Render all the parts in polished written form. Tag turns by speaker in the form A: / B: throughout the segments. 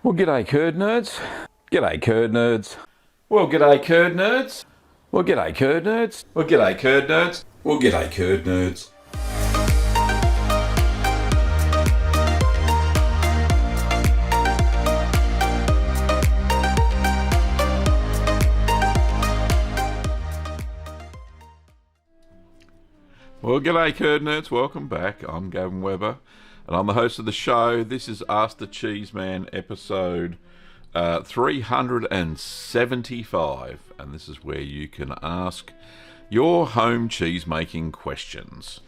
A: Well, g'day, curd nerds. G'day, curd nerds. Well, g'day, curd nerds. Well, g'day, curd nerds. Well, g'day, curd nerds. Well, g'day, curd nerds. Well, g'day, curd nerds. Welcome back. I'm Gavin Weber, and I'm the host of the show. This is Ask the Cheeseman episode 375, and this is where you can ask your home cheese making questions.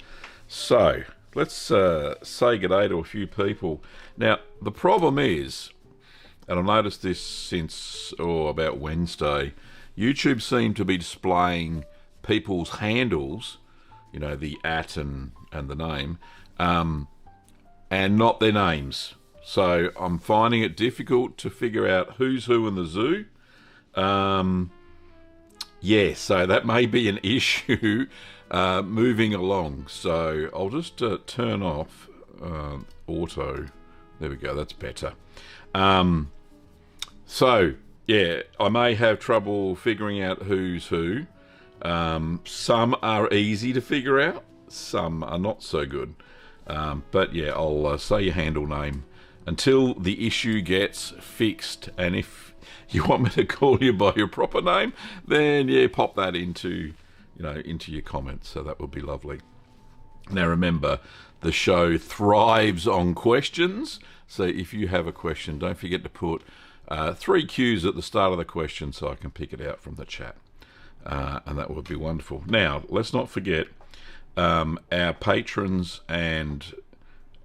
A: So let's say g'day to a few people. Now, the problem is, and I've noticed this since about Wednesday, YouTube seemed to be displaying people's handles, you know, the at and the name, and not their names. So I'm finding it difficult to figure out who's who in the zoo. Yeah, so that may be an issue moving along. So I'll just turn off auto. There we go, that's better. So, yeah, I may have trouble figuring out who's who. Some are easy to figure out, some are not so good. But yeah, I'll say your handle name until the issue gets fixed. And if you want me to call you by your proper name, then yeah, pop that into your comments. So that would be lovely. Now remember, the show thrives on questions. So if you have a question, don't forget to put 3 Qs at the start of the question so I can pick it out from the chat. And that would be wonderful. Now, let's not forget our patrons and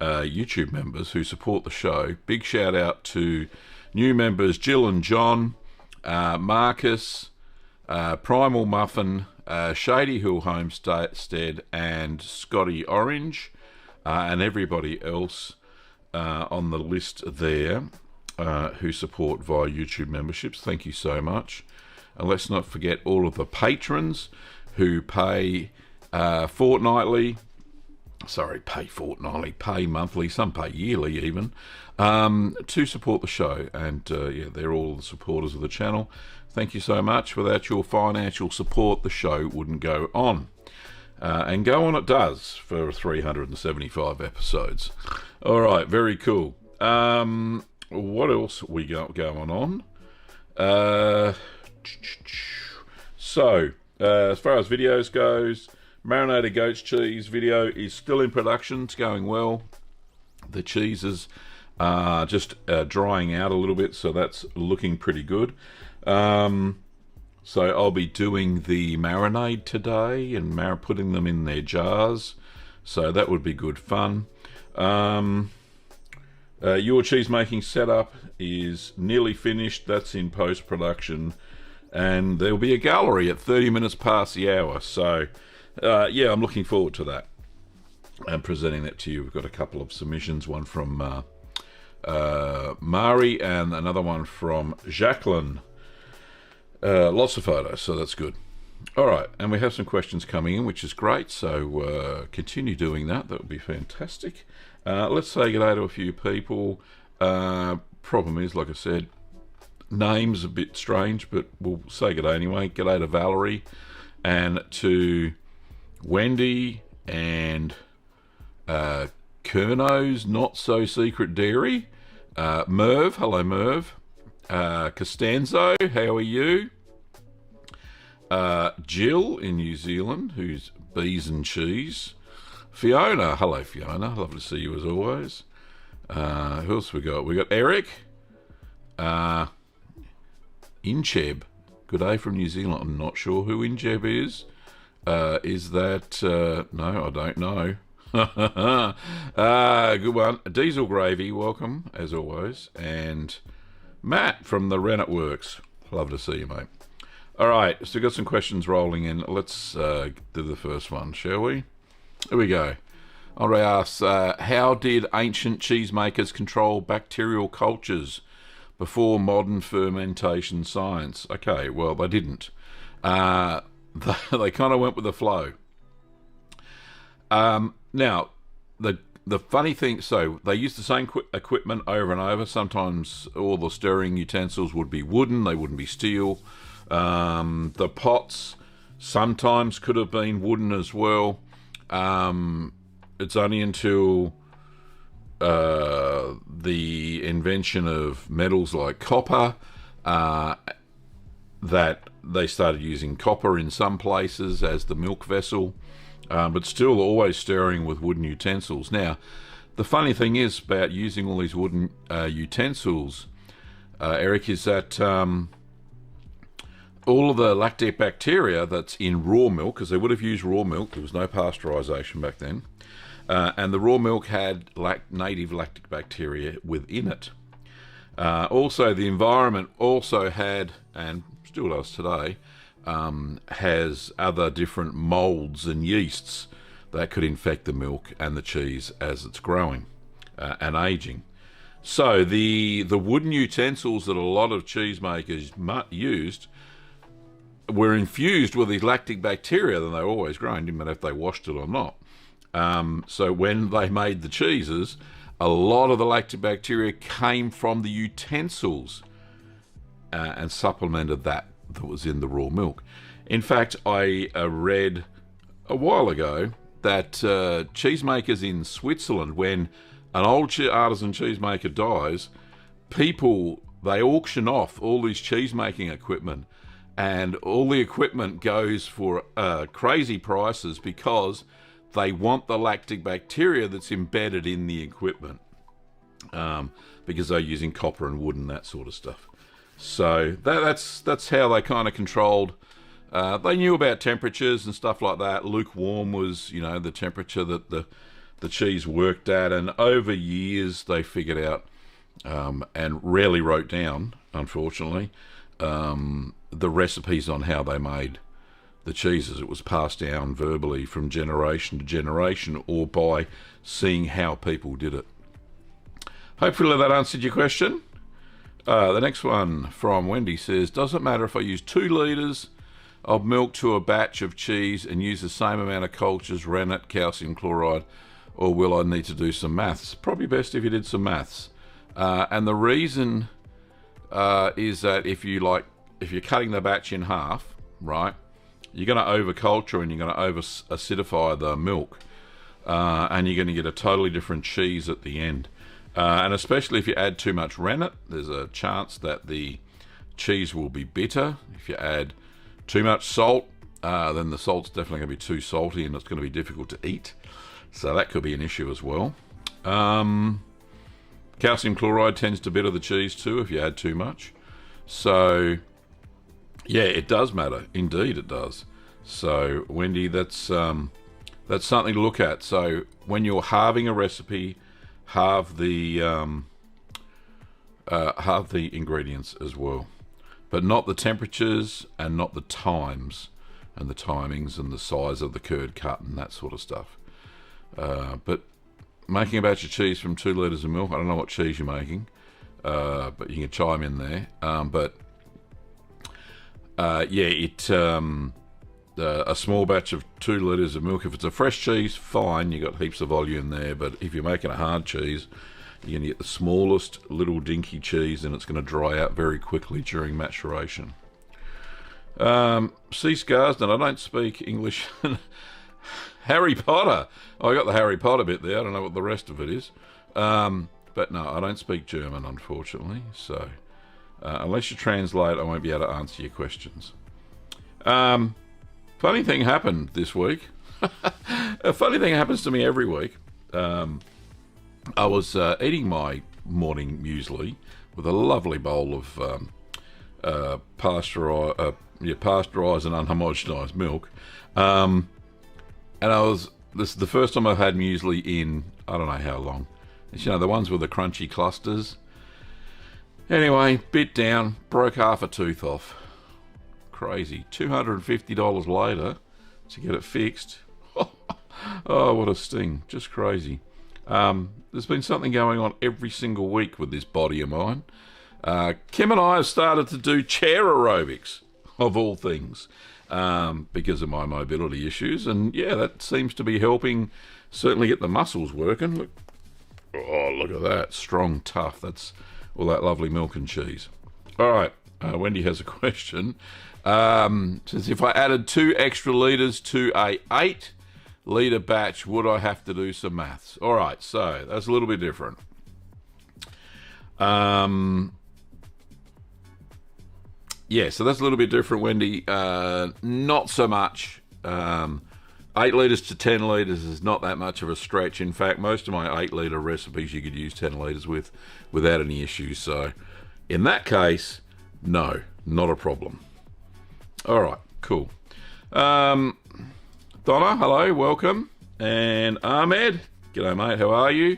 A: YouTube members who support the show. Big shout out to new members Jill and John, Marcus, Primal Muffin, Shady Hill Homestead, and Scotty Orange, and everybody else on the list there who support via YouTube memberships. Thank you so much. And let's not forget all of the patrons who pay monthly, pay monthly, some pay yearly even, to support the show. And yeah, they're all the supporters of the channel. Thank you so much. Without your financial support, the show wouldn't go on. And go on it does for 375 episodes. All right, very cool. What else we got going on? So, as far as videos goes, marinated goat's cheese video is still in production. It's going well. The cheeses are just drying out a little bit, so that's looking pretty good. So I'll be doing the marinade today and putting them in their jars. So that would be good fun. Your cheese making setup is nearly finished. That's in post-production. And there'll be a gallery at 30 minutes past the hour. So, yeah, I'm looking forward to that. And presenting that to you. We've got a couple of submissions. One from Mari and another one from Jacqueline. Lots of photos, so that's good. All right, and we have some questions coming in, which is great. So continue doing that. That would be fantastic. Let's say good day to a few people. Problem is, like I said, name's a bit strange, but we'll say good day anyway. Good day to Valerie and to Wendy and Kerno's Not So Secret Dairy. Merv, hello Merv. Costanzo, how are you? Jill in New Zealand, who's bees and cheese. Fiona, hello Fiona, lovely to see you as always. Who else we got? We got Eric, Incheb, good day from New Zealand. I'm not sure who Incheb is. Is that, no, I don't know. Good one. Diesel Gravy, welcome as always. And Matt from the Rennet Works, love to see you, mate. All right, so we've got some questions rolling in. Let's do the first one, shall we? Here we go. Andre asks, how did ancient cheesemakers control bacterial cultures before modern fermentation science? Okay, well, they didn't. They kind of went with the flow. Now, the the funny thing, so they use the same equipment over and over. Sometimes all the stirring utensils would be wooden, they wouldn't be steel. The pots sometimes could have been wooden as well. It's only until the invention of metals like copper that they started using copper in some places as the milk vessel, but still always stirring with wooden utensils. Now, the funny thing is about using all these wooden utensils, Eric, is that all of the lactic bacteria that's in raw milk, because they would have used raw milk, there was no pasteurisation back then, and the raw milk had native lactic bacteria within it. Also, the environment also had, and still does today, has other different moulds and yeasts that could infect the milk and the cheese as it's growing and aging. So the wooden utensils that a lot of cheesemakers used were infused with these lactic bacteria, then they were always growing, didn't matter if they washed it or not. So when they made the cheeses, a lot of the lactic bacteria came from the utensils and supplemented that was in the raw milk. In fact, I read a while ago that cheesemakers in Switzerland, when an old artisan cheesemaker dies, they auction off all these cheesemaking equipment, and all the equipment goes for crazy prices because they want the lactic bacteria that's embedded in the equipment, because they're using copper and wood and that sort of stuff. So that's how they kind of controlled. They knew about temperatures and stuff like that. Lukewarm was, the temperature that the cheese worked at, and over years they figured out and rarely wrote down, unfortunately, the recipes on how they made the cheeses. It was passed down verbally from generation to generation, or by seeing how people did it. Hopefully that answered your question. The next one from Wendy says, does it matter if I use 2 litres of milk to a batch of cheese and use the same amount of cultures, rennet, calcium chloride, or will I need to do some maths? Probably best if you did some maths. And the reason is that if you're cutting the batch in half, right, you're going to overculture and you're going to over-acidify the milk, and you're going to get a totally different cheese at the end. And especially if you add too much rennet, there's a chance that the cheese will be bitter. If you add too much salt, then the salt's definitely going to be too salty and it's going to be difficult to eat. So that could be an issue as well. Calcium chloride tends to bitter the cheese too if you add too much. So yeah, it does matter. Indeed it does. So Wendy, that's something to look at. So when you're halving a recipe, halve the ingredients as well, but not the temperatures and not the times and the timings and the size of the curd cut and that sort of stuff. But making a batch of cheese from 2 litres of milk, I don't know what cheese you're making, but you can chime in there. A small batch of 2 litres of milk, if it's a fresh cheese, fine, you got heaps of volume there. But if you're making a hard cheese, you're going to get the smallest little dinky cheese, and it's going to dry out very quickly during maturation. C. Scarsden, I don't speak English. Harry Potter. I got the Harry Potter bit there. I don't know what the rest of it is. But no, I don't speak German, unfortunately. So unless you translate, I won't be able to answer your questions. Funny thing happened this week. A funny thing happens to me every week. I was eating my morning muesli with a lovely bowl of pasteurised and unhomogenised milk. And this is the first time I've had muesli in I don't know how long. It's, the ones with the crunchy clusters. Anyway, bit down, broke half a tooth off. Crazy. $250 later to get it fixed. Oh, what a sting. Just crazy. There's been something going on every single week with this body of mine. Kim and I have started to do chair aerobics. of all things, because of my mobility issues. And yeah, that seems to be helping certainly get the muscles working. Look, oh, look at that. Strong, tough. That's all that lovely milk and cheese. All right, Wendy has a question. Says, if I added 2 extra litres to a 8-litre batch, would I have to do some maths? All right, so that's a little bit different. Yeah, so that's a little bit different, Wendy. Not so much. 8 litres to 10 litres is not that much of a stretch. In fact, most of my 8-litre recipes you could use 10 litres with without any issues. So in that case, no, not a problem. All right, cool. Donna, hello, welcome. And Ahmed, g'day mate, how are you?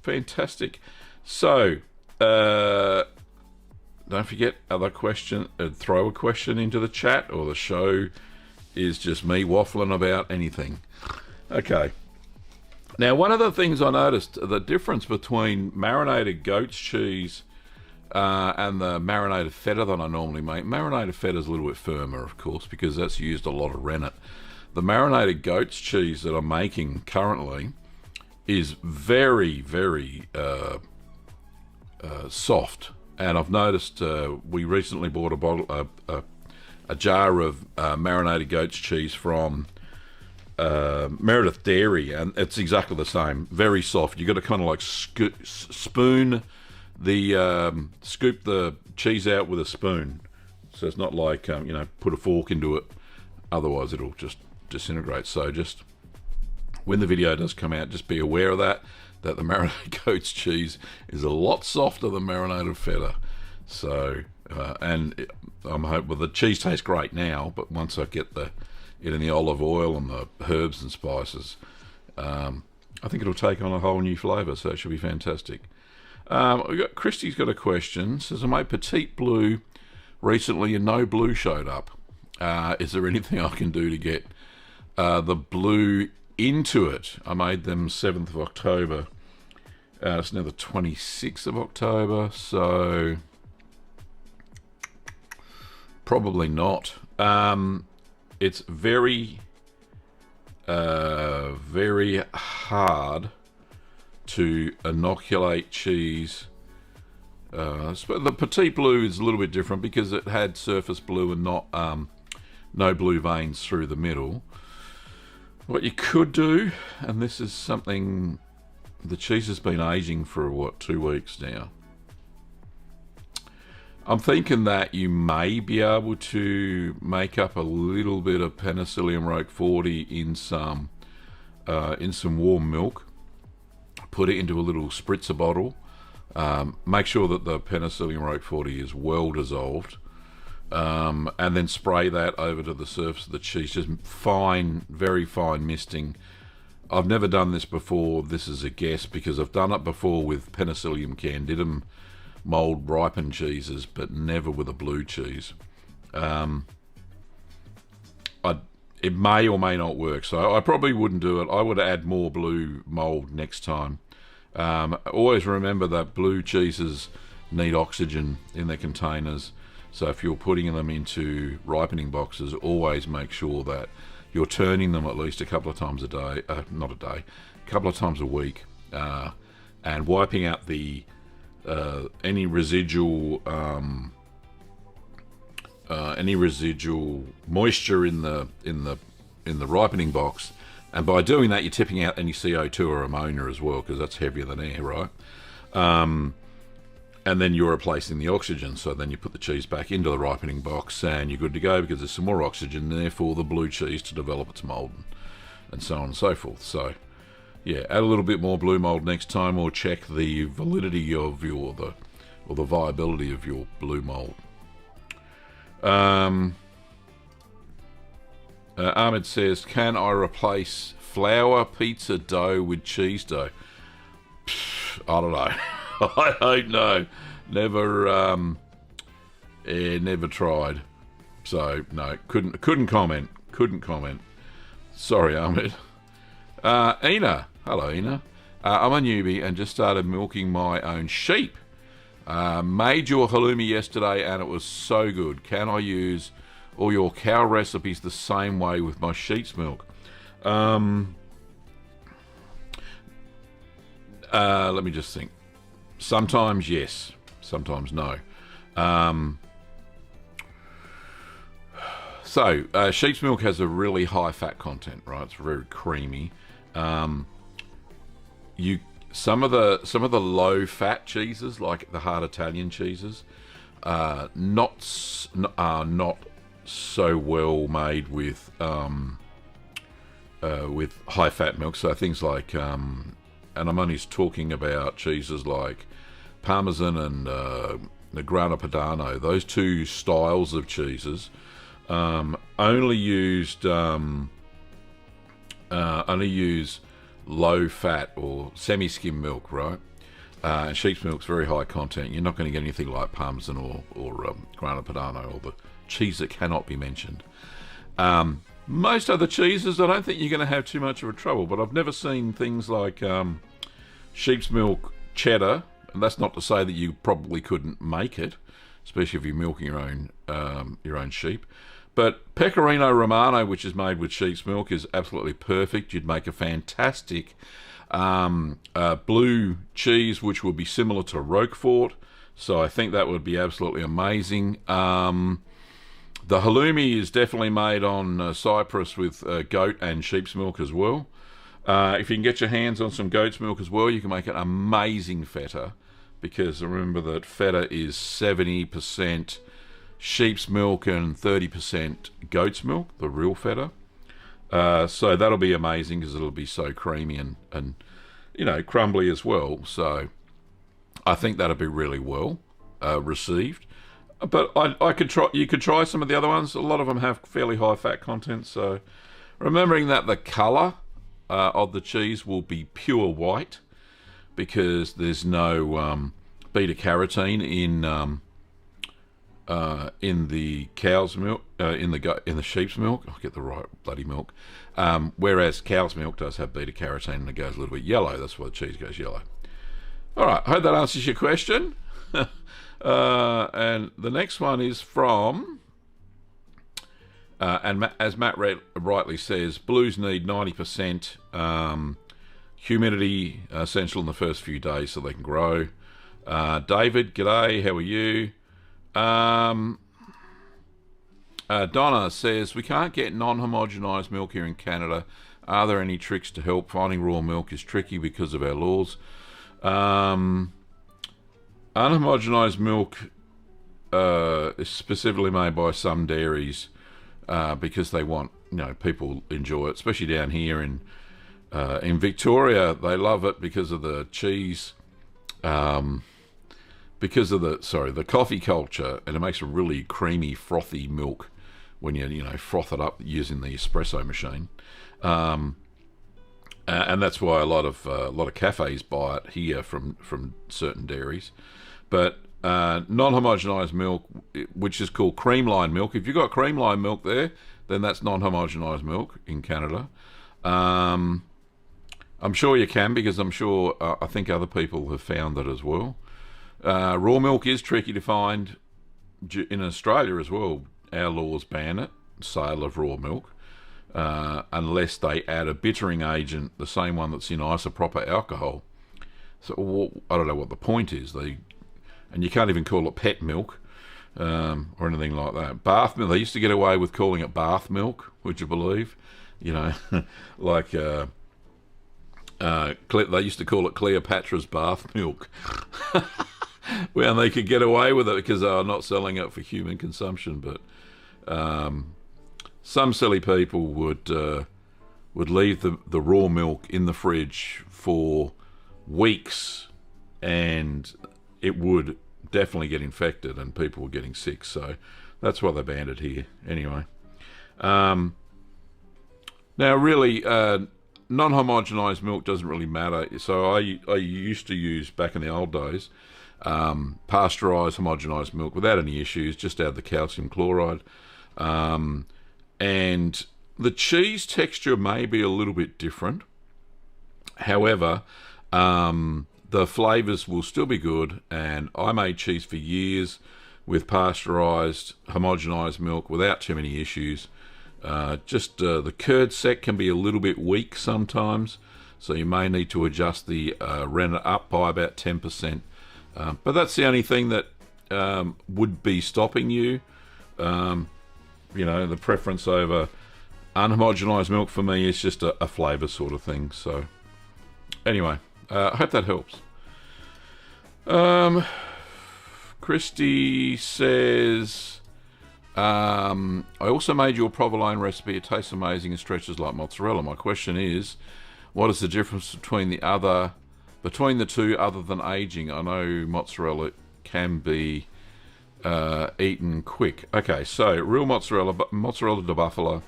A: Fantastic. So, don't forget, other question, throw a question into the chat, or the show is just me waffling about anything. Okay. Now, one of the things I noticed, the difference between marinated goat's cheese and the marinated feta that I normally make. Marinated feta is a little bit firmer, of course, because that's used a lot of rennet. The marinated goat's cheese that I'm making currently is very, very soft. And I've noticed we recently bought a jar of marinated goat's cheese from Meredith Dairy, and it's exactly the same. Very soft. You've got to kind of like scoop the cheese out with a spoon. So it's not like, put a fork into it. Otherwise it'll just disintegrate. So just when the video does come out, just be aware of that the marinated goat's cheese is a lot softer than marinated feta. So, and I'm hoping, the cheese tastes great now, but once I get it in the olive oil and the herbs and spices, I think it'll take on a whole new flavour, so it should be fantastic. Christy's got a question. Says, I made petite blue recently and no blue showed up. Is there anything I can do to get the blue into it? I made them 7th of October. It's now the 26th of October, so probably not. It's very, very hard to inoculate cheese. The petite blue is a little bit different because it had surface blue and not no blue veins through the middle. What you could do, and this is something, the cheese has been aging for 2 weeks now. I'm thinking that you may be able to make up a little bit of Penicillium roqueforti in some warm milk. Put it into a little spritzer bottle. Make sure that the Penicillium roqueforti is well dissolved, and then spray that over to the surface of the cheese. Just fine, very fine misting. I've never done this before. This is a guess because I've done it before with Penicillium candidum mold ripened cheeses, but never with a blue cheese. It may or may not work, so I probably wouldn't do it. I would add more blue mold next time. Always remember that blue cheeses need oxygen in their containers, so if you're putting them into ripening boxes, always make sure that you're turning them at least a couple of times a day, a couple of times a week, and wiping out the any residual moisture in the ripening box. And by doing that, you're tipping out any CO2 or ammonia as well, because that's heavier than air, right? And then you're replacing the oxygen. So then you put the cheese back into the ripening box and you're good to go, because there's some more oxygen there for the blue cheese to develop its mold, and so on and so forth. So yeah, add a little bit more blue mold next time, or check the validity of the viability of your blue mold. Ahmed says, can I replace flour pizza dough with cheese dough? I don't know. I don't know. Never tried. So no, couldn't comment. Sorry, Ahmed. Ina, hello Ina. I'm a newbie and just started milking my own sheep. Made your halloumi yesterday and it was so good. Can I use all your cow recipes the same way with my sheep's milk? Let me just think. Sometimes yes, sometimes no. Sheep's milk has a really high fat content, right? It's very creamy. Some of the low fat cheeses, like the hard Italian cheeses, are not so well made with high fat milk. So things like and I'm only talking about cheeses like Parmesan and the Grana Padano. Those two styles of cheeses only use low fat or semi-skim milk, right? Sheep's milk's very high content. You're not going to get anything like Parmesan or Grana Padano, or the cheese that cannot be mentioned. Most other cheeses, I don't think you're going to have too much of a trouble, but I've never seen things like sheep's milk cheddar, and that's not to say that you probably couldn't make it, especially if you're milking your own sheep. But Pecorino Romano, which is made with sheep's milk, is absolutely perfect. You'd make a fantastic blue cheese, which would be similar to Roquefort. So I think that would be absolutely amazing. The halloumi is definitely made on Cyprus with goat and sheep's milk as well. If you can get your hands on some goat's milk as well, you can make an amazing feta, because remember that feta is 70% sheep's milk and 30% goat's milk, the real feta. So that'll be amazing because it'll be so creamy and crumbly as well. So I think that'll be really well received. But you could try some of the other ones. A lot of them have fairly high fat content. So remembering that the colour of the cheese will be pure white, because there's no beta carotene in the cow's milk, in the sheep's milk. I'll get the right bloody milk. Whereas cow's milk does have beta carotene and it goes a little bit yellow. That's why the cheese goes yellow. All right, I hope that answers your question. And the next one is from, as Matt rightly says, blues need 90% humidity essential in the first few days so they can grow. David, g'day, how are you? Donna says, we can't get non-homogenised milk here in Canada. Are there any tricks to help? Finding raw milk is tricky because of our laws. Unhomogenised milk is specifically made by some dairies because they want, people enjoy it, especially down here in Victoria. They love it because of the cheese, because of the coffee culture, and it makes a really creamy, frothy milk when you froth it up using the espresso machine. And that's why a lot of cafes buy it here from certain dairies. But non-homogenised milk, which is called creamline milk, if you've got creamline milk there, then that's non-homogenised milk in Canada. I'm sure you can, because I'm sure I think other people have found that as well. Raw milk is tricky to find in Australia as well. Our laws ban it, sale of raw milk, unless they add a bittering agent, the same one that's in isopropyl alcohol. So I don't know what the point is. And you can't even call it pet milk or anything like that. Bath milk, they used to get away with calling it bath milk, would you believe? Like they used to call it Cleopatra's bath milk. Well, they could get away with it because they were not selling it for human consumption. But some silly people would leave the raw milk in the fridge for weeks, and it would definitely get infected and people were getting sick. So that's why they banned it here. Anyway, now really, non-homogenised milk doesn't really matter. So I used to use, back in the old days, pasteurised homogenised milk without any issues. Just add the calcium chloride, and the cheese texture may be a little bit different. However, the flavours will still be good, and I made cheese for years with pasteurised, homogenised milk without too many issues. Just the curd set can be a little bit weak sometimes, so you may need to adjust the rennet up by about 10%. But that's the only thing that would be stopping you. You know, the preference over unhomogenised milk for me is just a flavour sort of thing. So anyway, I hope that helps. Christy says, I also made your provolone recipe. It tastes amazing and stretches like mozzarella. My question is, what is the difference between the two other than aging? I know mozzarella can be eaten quick. Okay, so real mozzarella di Buffalo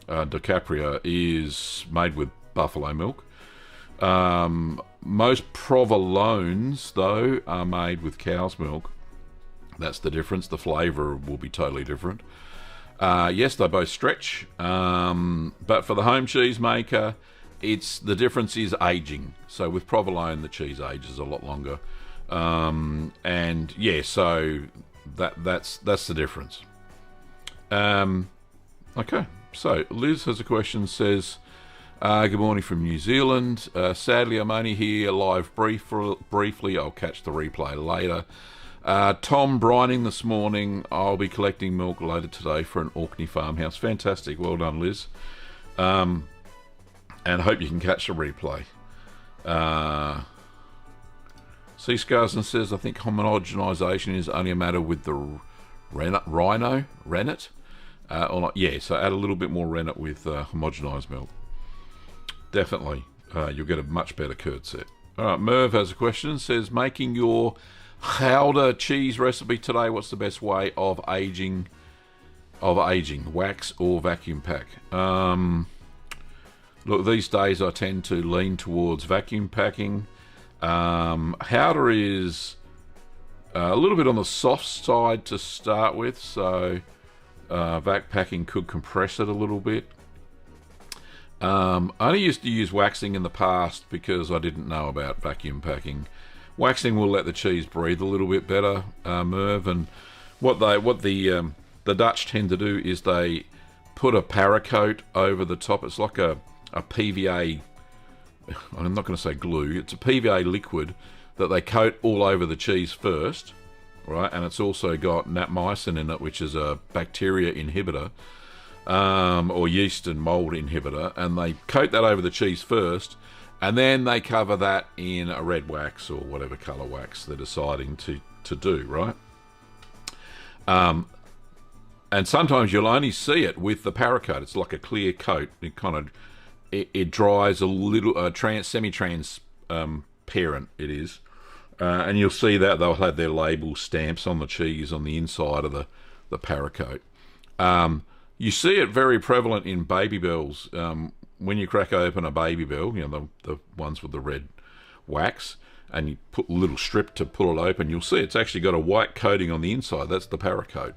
A: di Capria is made with buffalo milk. Most provolones, though, are made with cow's milk. That's the difference. The flavour will be totally different. Yes, they both stretch, but for the home cheese maker, the difference is aging. So with provolone, the cheese ages a lot longer, and yeah, so that's the difference. Okay, so Liz has a question. Says, good morning from New Zealand. Sadly, I'm only here live briefly. I'll catch the replay later. Tom brining this morning. I'll be collecting milk later today for an Orkney farmhouse. Fantastic. Well done, Liz. And I hope you can catch the replay. C. Scarson says, I think homogenisation is only a matter with the rennet. Or not? Yeah, so add a little bit more rennet with homogenised milk. Definitely. You'll get a much better curd set. All right, Merv has a question. Says, making your Gouda cheese recipe today, what's the best way of aging? Wax or vacuum pack? Look, these days I tend to lean towards vacuum packing. Gouda is a little bit on the soft side to start with, so vac packing could compress it a little bit. I only used to use waxing in the past because I didn't know about vacuum packing. Waxing will let the cheese breathe a little bit better, Merv. And what the Dutch tend to do is they put a paracoat over the top. It's like a PVA. I'm not going to say glue. It's a PVA liquid that they coat all over the cheese first, right? And it's also got napmycin in it, which is a bacteria inhibitor, or yeast and mold inhibitor. And they coat that over the cheese first, and then they cover that in a red wax or whatever colour wax they're deciding to do, right? And sometimes you'll only see it with the paracoat. It's like a clear coat. It dries a little, semi-transparent it is. And you'll see that they'll have their label stamps on the cheese on the inside of the paracoat. You see it very prevalent in baby bells. When you crack open a baby bell, you know, the ones with the red wax, and you put a little strip to pull it open, you'll see it's actually got a white coating on the inside. That's the paracoat.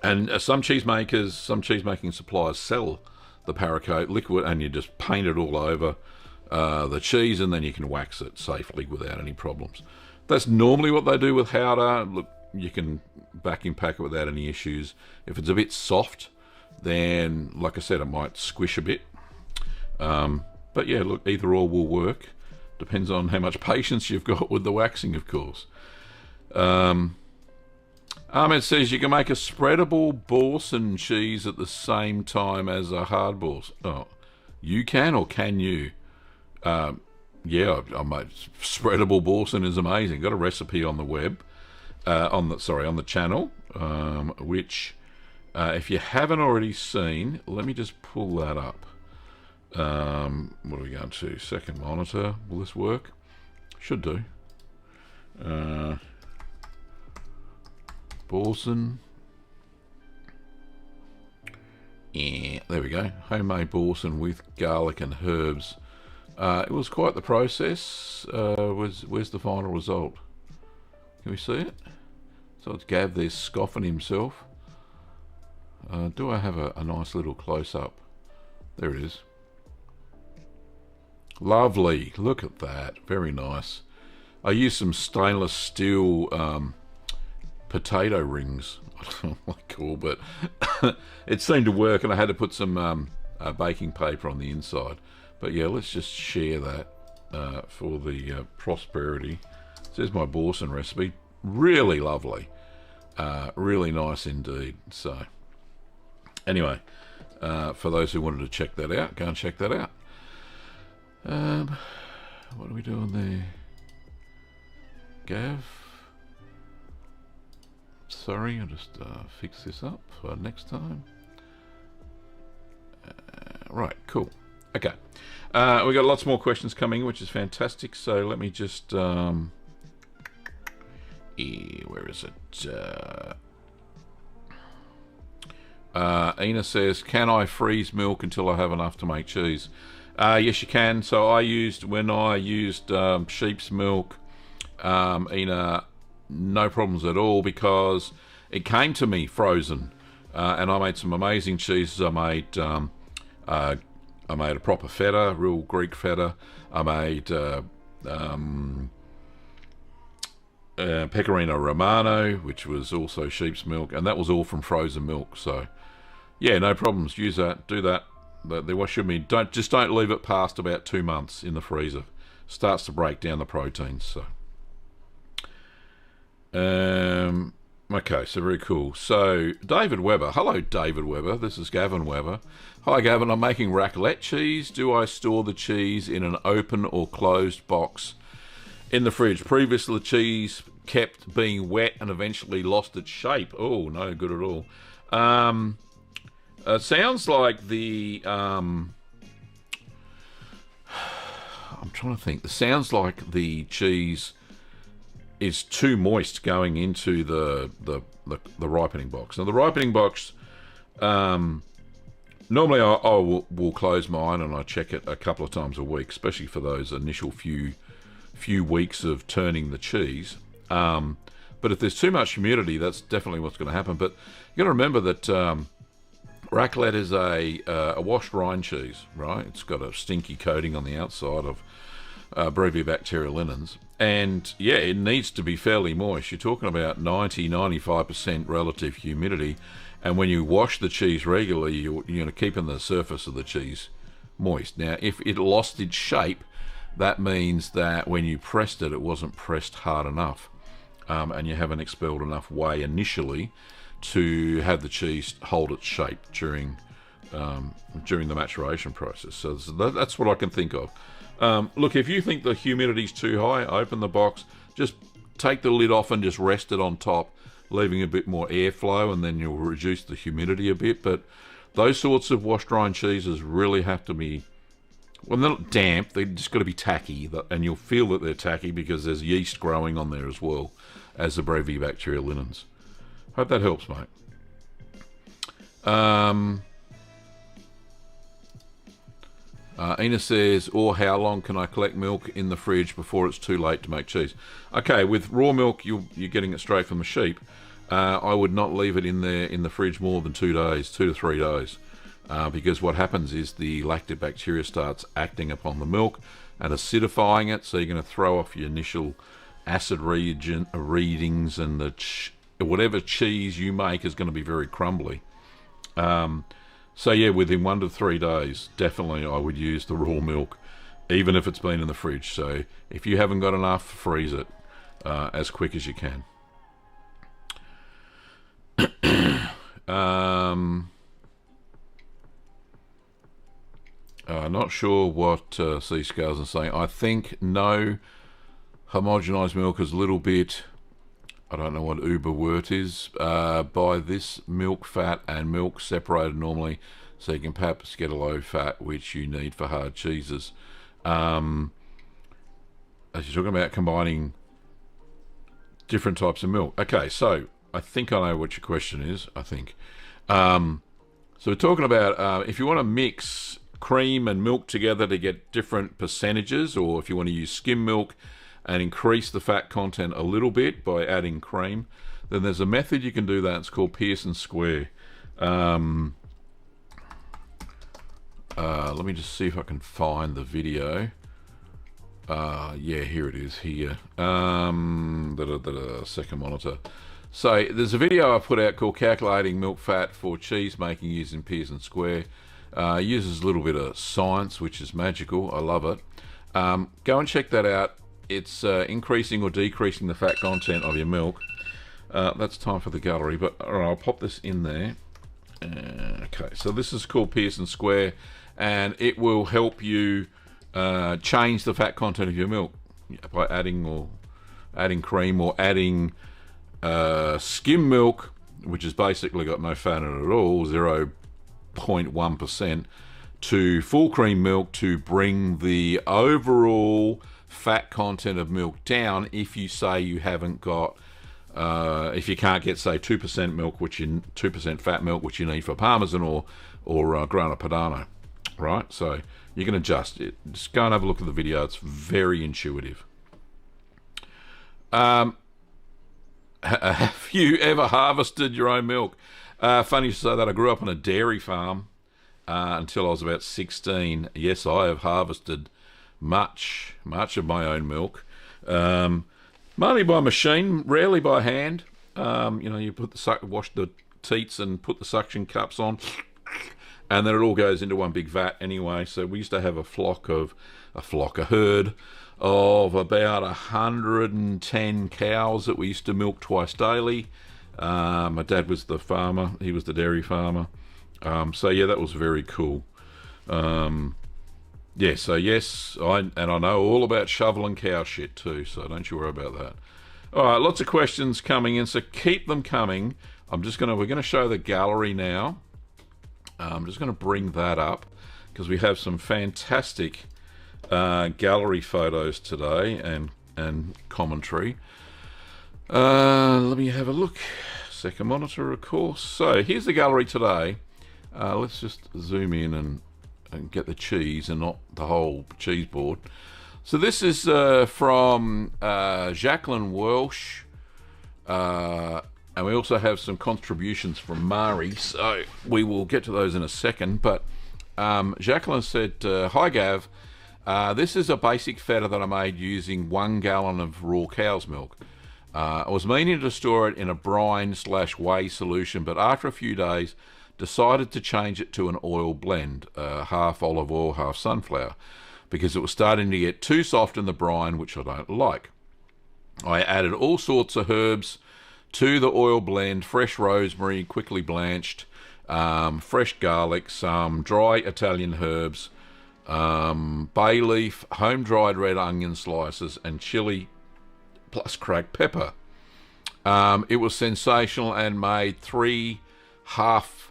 A: And some cheese-making suppliers sell the paracoat liquid, and you just paint it all over the cheese, and then you can wax it safely without any problems. That's normally what they do with Gouda. Look, you can vacuum pack it without any issues. If it's a bit soft, then, like I said, it might squish a bit. But yeah, look, either or will work. Depends on how much patience you've got with the waxing, of course. Ahmed says you can make a spreadable Boursin cheese at the same time as a hard Boursin. Oh, you can, or can you? Yeah, I made spreadable Boursin is amazing. Got a recipe on the web, on the channel, which. If you haven't already seen, let me just pull that up. What are we going to? Second monitor. Will this work? Should do. Boursin. Yeah, there we go. Homemade Boursin with garlic and herbs. It was quite the process. Where's the final result? Can we see it? So it's Gav there scoffing himself. Do I have a nice little close-up? There it is. Lovely. Look at that. Very nice. I used some stainless steel potato rings. I don't know what they're called, but it seemed to work, and I had to put some baking paper on the inside. But yeah, let's just share that for the prosperity. There's my Borson recipe. Really lovely. Really nice indeed. So, anyway, for those who wanted to check that out, go and check that out. What are we doing there? Gav? Sorry, I'll just fix this up for next time. Right, cool. Okay. We've got lots more questions coming, which is fantastic. So let me just... where is it? Ina says, can I freeze milk until I have enough to make cheese? Yes, you can. So when I used sheep's milk, Ina, no problems at all, because it came to me frozen, and I made some amazing cheeses. I made a proper feta, real Greek feta. I made pecorino romano, which was also sheep's milk, and that was all from frozen milk. So yeah, no problems. Use that, do that. But what should be, don't leave it past about 2 months in the freezer. Starts to break down the proteins. So okay, so very cool. So David Weber, hello David Weber. This is Gavin Weber. Hi Gavin, I'm making raclette cheese. Do I store the cheese in an open or closed box in the fridge? Previously, the cheese kept being wet and eventually lost its shape. Oh, no good at all. Sounds like the... I'm trying to think. It sounds like the cheese is too moist going into the ripening box. Now, the ripening box... normally, I will close mine and I check it a couple of times a week, especially for those initial few weeks of turning the cheese. But if there's too much humidity, that's definitely what's going to happen. But you got to remember that raclette is a washed rind cheese, right? It's got a stinky coating on the outside of Brevibacteria linens, and yeah, it needs to be fairly moist. You're talking about 90-95% relative humidity, and when you wash the cheese regularly, you're keeping the surface of the cheese moist. Now, if it lost its shape, that means that when you pressed it, it wasn't pressed hard enough, and you haven't expelled enough whey initially to have the cheese hold its shape during the maturation process. So that's what I can think of. Look, if you think the humidity's too high, open the box, just take the lid off and just rest it on top, leaving a bit more airflow, and then you'll reduce the humidity a bit. But those sorts of washed rind cheeses really have to be, well, they're not damp, they've just got to be tacky, and you'll feel that they're tacky because there's yeast growing on there as well as the Brevibacteria linens. Hope that helps, mate. Ina says, or how long can I collect milk in the fridge before it's too late to make cheese? Okay, with raw milk, you're getting it straight from the sheep. I would not leave it in there in the fridge more than 2 days, 2 to 3 days, because what happens is the lactobacteria starts acting upon the milk and acidifying it, so you're going to throw off your initial acid readings, and whatever cheese you make is going to be very crumbly. So yeah, within 1 to 3 days, definitely I would use the raw milk, even if it's been in the fridge. So if you haven't got enough, freeze it as quick as you can. Not sure what C Scales are saying. I think no homogenized milk is a little bit, I don't know what uber wort is, by this milk fat and milk separated normally, so you can perhaps get a low fat, which you need for hard cheeses. As you're talking about combining different types of milk. Okay, so I think I know what your question is, I think. So we're talking about if you want to mix cream and milk together to get different percentages, or if you want to use skim milk and increase the fat content a little bit by adding cream, then there's a method you can do that. It's called Pearson Square. Let me just see if I can find the video. Yeah, here it is here. Second monitor. So there's a video I put out called Calculating Milk Fat for Cheese Making using Pearson Square. Uses a little bit of science, which is magical. I love it. Go and check that out. It's increasing or decreasing the fat content of your milk. That's time for the gallery, but all right, I'll pop this in there. Okay, so this is called Pearson Square, and it will help you change the fat content of your milk by adding cream or adding skim milk, which has basically got no fat in it at all, 0.1%, to full cream milk to bring the overall fat content of milk down. If you say you haven't got, if you can't get, say, 2% milk, 2% fat milk, which you need for Parmesan or Grana Padano, right? So you can adjust it. Just go and have a look at the video. It's very intuitive. Have you ever harvested your own milk? Funny to say that. I grew up on a dairy farm until I was about 16. Yes, I have harvested much of my own milk. Mainly by machine, rarely by hand. You wash the teats and put the suction cups on, and then it all goes into one big vat anyway. So we used to have a herd of about 110 cows that we used to milk twice daily. My dad was the farmer; he was the dairy farmer. So yeah, that was very cool. Yeah, so yes, I know all about shoveling cow shit too, so don't you worry about that. All right, lots of questions coming in, so keep them coming. We're gonna show the gallery now. I'm just gonna bring that up because we have some fantastic gallery photos today and commentary. Let me have a look. Second monitor, of course. So here's the gallery today. Let's just zoom in and get the cheese and not the whole cheese board. So this is from Jacqueline Welsh, and we also have some contributions from Mari, so we will get to those in a second. But Jacqueline said, hi Gav, this is a basic feta that I made using 1 gallon of raw cow's milk. I was meaning to store it in a brine/whey solution, but after a few days decided to change it to an oil blend, half olive oil, half sunflower, because it was starting to get too soft in the brine, which I don't like. I added all sorts of herbs to the oil blend: fresh rosemary, quickly blanched, fresh garlic, some dry Italian herbs, bay leaf, home-dried red onion slices, and chili, plus cracked pepper. It was sensational and made 3 half-size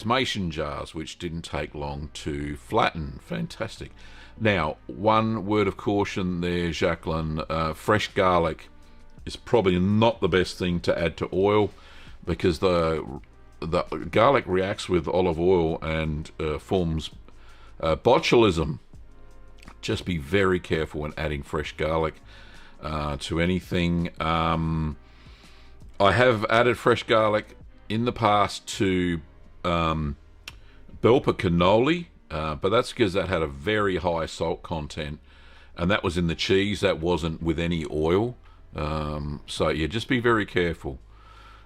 A: mason jars, which didn't take long to flatten. Fantastic. Now, one word of caution there, Jacqueline. Fresh garlic is probably not the best thing to add to oil because the garlic reacts with olive oil and forms botulism. Just be very careful when adding fresh garlic to anything. I have added fresh garlic in the past to Belper cannoli, but that's because that had a very high salt content, and that was in the cheese. That wasn't with any oil. So yeah, just be very careful.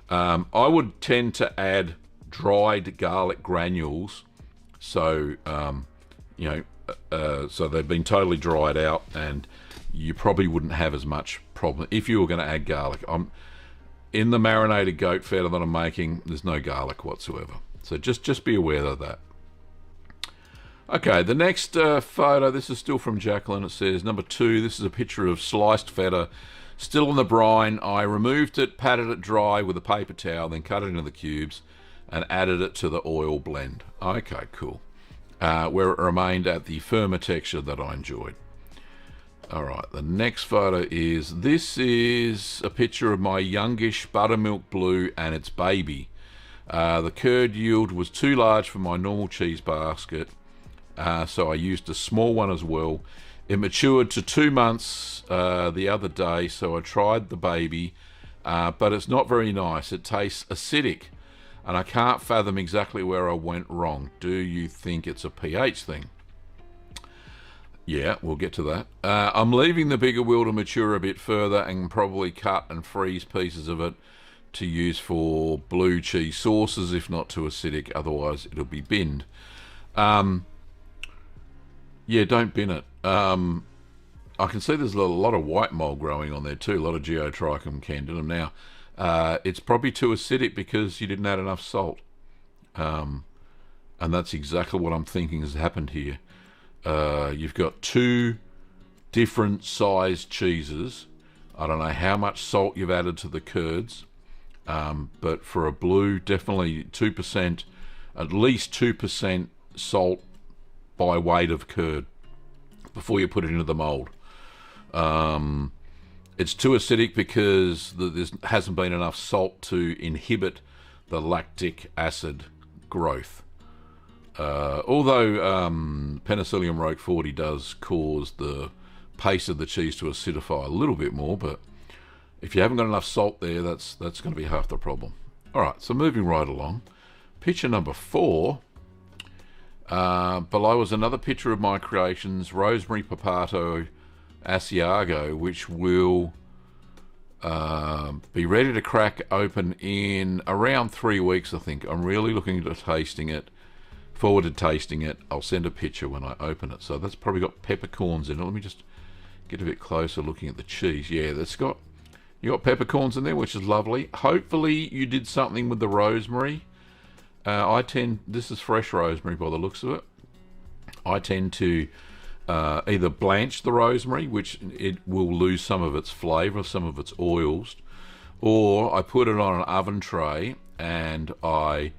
A: I would tend to add dried garlic granules, so so they've been totally dried out, and you probably wouldn't have as much problem if you were going to add garlic. In the marinated goat feta that I'm making, there's no garlic whatsoever, so just be aware of that. Okay, the next photo, this is still from Jacqueline. It says, number 2, this is a picture of sliced feta still in the brine. I removed it, patted it dry with a paper towel, then cut it into the cubes and added it to the oil blend. Okay, cool. Where it remained at the firmer texture that I enjoyed. Alright, the next photo is, this is a picture of my youngish buttermilk blue and its baby. The curd yield was too large for my normal cheese basket, so I used a small one as well. It matured to 2 months the other day, so I tried the baby, but it's not very nice. It tastes acidic, and I can't fathom exactly where I went wrong. Do you think it's a pH thing? Yeah, we'll get to that. I'm leaving the bigger wheel to mature a bit further and probably cut and freeze pieces of it to use for blue cheese sauces, if not too acidic. Otherwise, it'll be binned. Yeah, don't bin it. I can see there's a lot of white mold growing on there too, a lot of Geotrichum candidum. Now, it's probably too acidic because you didn't add enough salt. And that's exactly what I'm thinking has happened here. You've got two different sized cheeses. I don't know how much salt you've added to the curds, but for a blue, definitely 2%, at least 2% salt by weight of curd before you put it into the mould. It's too acidic because there hasn't been enough salt to inhibit the lactic acid growth. Although Penicillium roqueforti does cause the paste of the cheese to acidify a little bit more, but if you haven't got enough salt there, that's going to be half the problem. All right, so moving right along. Picture number 4. Below is another picture of my creations, rosemary papato Asiago, which will be ready to crack open in around 3 weeks, I think. I'm really looking to tasting it, forward to tasting it. I'll send a picture when I open it. So that's probably got peppercorns in it. Let me just get a bit closer looking at the cheese. Yeah, you got peppercorns in there, which is lovely. Hopefully you did something with the rosemary. This is fresh rosemary by the looks of it. I tend to either blanch the rosemary, which it will lose some of its flavour, some of its oils, or I put it on an oven tray and I